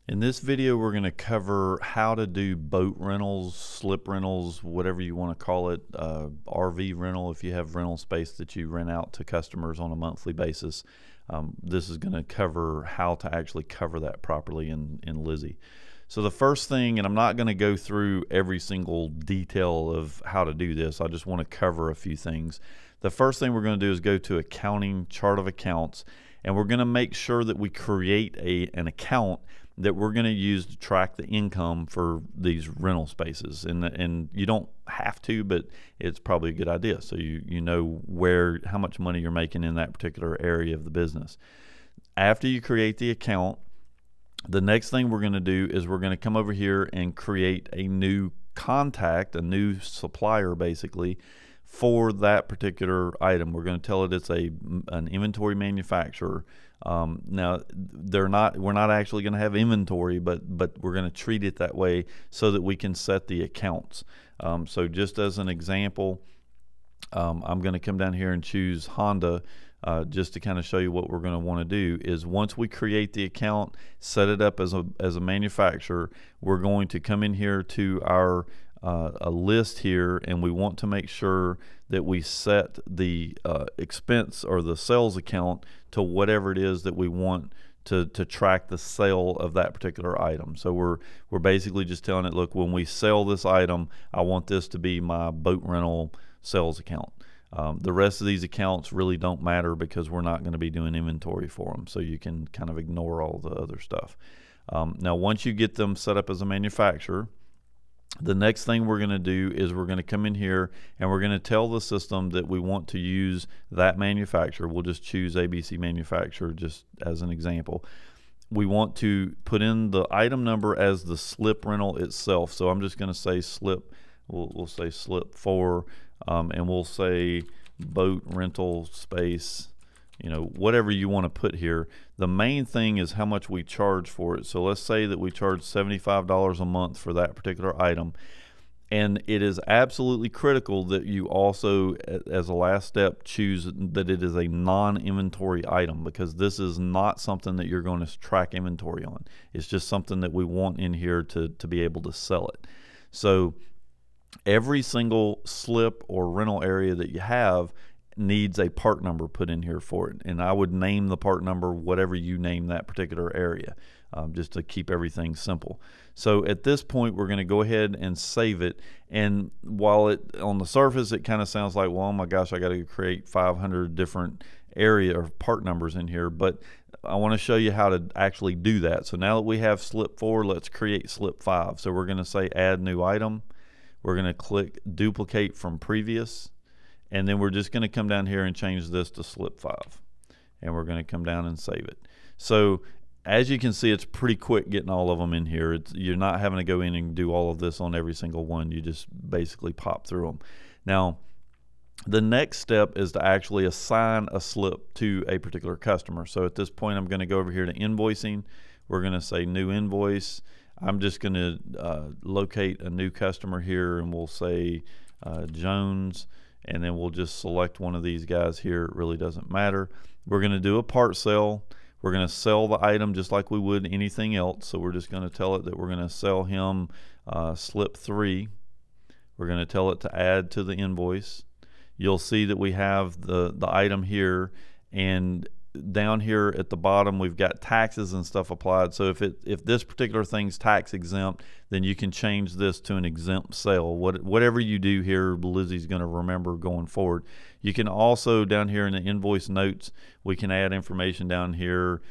In this video, we're going to cover how to do boat rentals, slip rentals, whatever you want to call it, RV rental if you have rental space that you rent out to customers on a monthly basis. This is going to cover how to actually cover that properly in Lizzy. So the first thing, and I'm not going to go through every single detail of how to do this, I just want to cover a few things. The first thing we're going to do is go to accounting, chart of accounts, and we're going to make sure that we create an account that we're going to use to track the income for these rental spaces. And you don't have to, but it's probably a good idea. So you know how much money you're making in that particular area of the business. After you create the account, the next thing we're going to do is we're going to come over here and create a new contact, a new supplier basically, for that particular item. We're going to tell it it's an inventory manufacturer. Now we're not actually going to have inventory, but we're going to treat it that way so that we can set the accounts. So just as an example, I'm going to come down here and choose Honda. Just to kind of show you what we're going to want to do is once we create the account, set it up as a manufacturer, we're going to come in here to our a list here, and we want to make sure that we set the expense or the sales account to whatever it is that we want to track the sale of that particular item. So we're basically just telling it, look, when we sell this item, I want this to be my boat rental sales account. The rest of these accounts really don't matter because we're not going to be doing inventory for them, so you can kind of ignore all the other stuff. Now once you get them set up as a manufacturer, the next thing we're going to do is we're going to come in here and we're going to tell the system that we want to use that manufacturer. We'll just choose ABC manufacturer just as an example. We want to put in the item number as the slip rental itself. So I'm just going to say slip, we'll say slip 4, and we'll say boat rental space, whatever you want to put here. The main thing is how much we charge for it. So let's say that we charge $75 a month for that particular item. And it is absolutely critical that you also, as a last step, choose that it is a non-inventory item, because this is not something that you're going to track inventory on. It's just something that we want in here to be able to sell it. So every single slip or rental area that you have needs a part number put in here for it, and I would name the part number whatever you name that particular area, just to keep everything simple. So at this point we're going to go ahead and save it, and while on the surface it kind of sounds like, well, oh my gosh, I got to create 500 different area or part numbers in here, but I want to show you how to actually do that. So now that we have slip 4, let's create slip 5. So we're going to say add new item. We're going to click duplicate from previous, and then we're just going to come down here and change this to slip 5, and we're going to come down and save it. So as you can see, it's pretty quick getting all of them in here. You're not having to go in and do all of this on every single one. You just basically pop through them. Now the next step is to actually assign a slip to a particular customer. So at this point I'm going to go over here to invoicing. We're going to say new invoice. I'm just going to locate a new customer here, and we'll say Jones, and then we'll just select one of these guys here. It really doesn't matter. We're going to do a part sale. We're going to sell the item just like we would anything else. So we're just going to tell it that we're going to sell him slip 3. We're going to tell it to add to the invoice. You'll see that we have the item here, and down here at the bottom we've got taxes and stuff applied. So if this particular thing's tax exempt, then you can change this to an exempt sale. Whatever you do here, Lizzy's going to remember going forward. You can also, down here in the invoice notes, we can add information down here,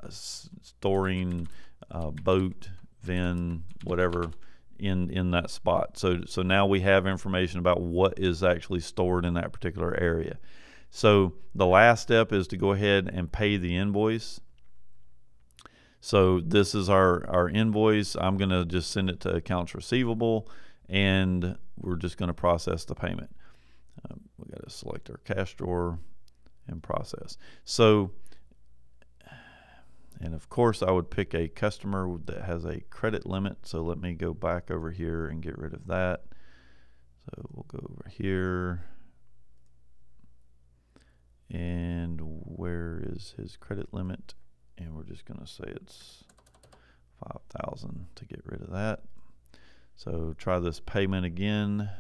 storing boat, VIN, whatever, in that spot. So now we have information about what is actually stored in that particular area. So the last step is to go ahead and pay the invoice. So this is our invoice. I'm going to just send it to accounts receivable, and we're just going to process the payment. We got to select our cash drawer and process. So, and of course I would pick a customer that has a credit limit. So let me go back over here and get rid of that. So we'll go over here. And where is his credit limit? And we're just going to say it's 5,000 to get rid of that. So try this payment again.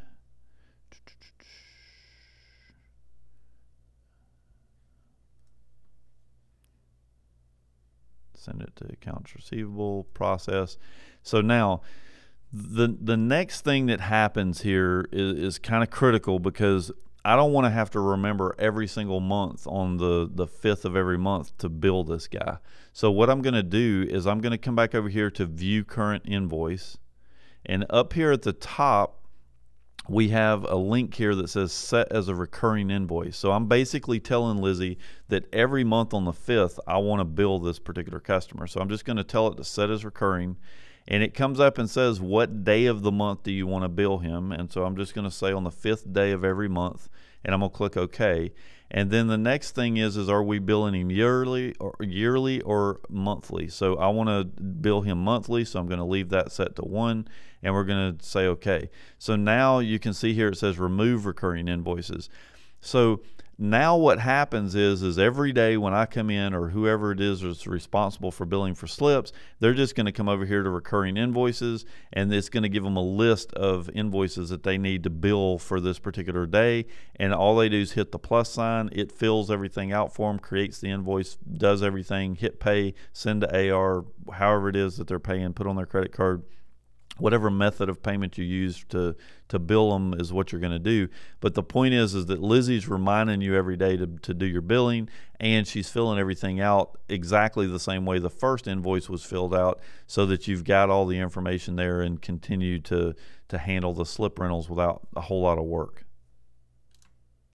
Send it to accounts receivable, process. So now the next thing that happens here is kind of critical, because I don't want to have to remember every single month on the 5th of every month to bill this guy. So what I'm going to do is I'm going to come back over here to view current invoice, and up here at the top we have a link here that says set as a recurring invoice. So I'm basically telling Lizzy that every month on the 5th I want to bill this particular customer. So I'm just going to tell it to set as recurring, and it comes up and says what day of the month do you want to bill him. And so I'm just going to say on the 5th day of every month, and I'm going to click OK. And then the next thing is are we billing him yearly or monthly? So I want to bill him monthly, so I'm going to leave that set to 1, and we're going to say OK. So now you can see here it says remove recurring invoices. So now what happens is every day when I come in, or whoever it is that's responsible for billing for slips, they're just going to come over here to recurring invoices, and it's going to give them a list of invoices that they need to bill for this particular day. And all they do is hit the plus sign. It fills everything out for them, creates the invoice, does everything, hit pay, send to AR, however it is that they're paying, put on their credit card. Whatever method of payment you use to bill them is what you're going to do. But the point is that Lizzy's reminding you every day to do your billing, and she's filling everything out exactly the same way the first invoice was filled out, so that you've got all the information there and continue to handle the slip rentals without a whole lot of work.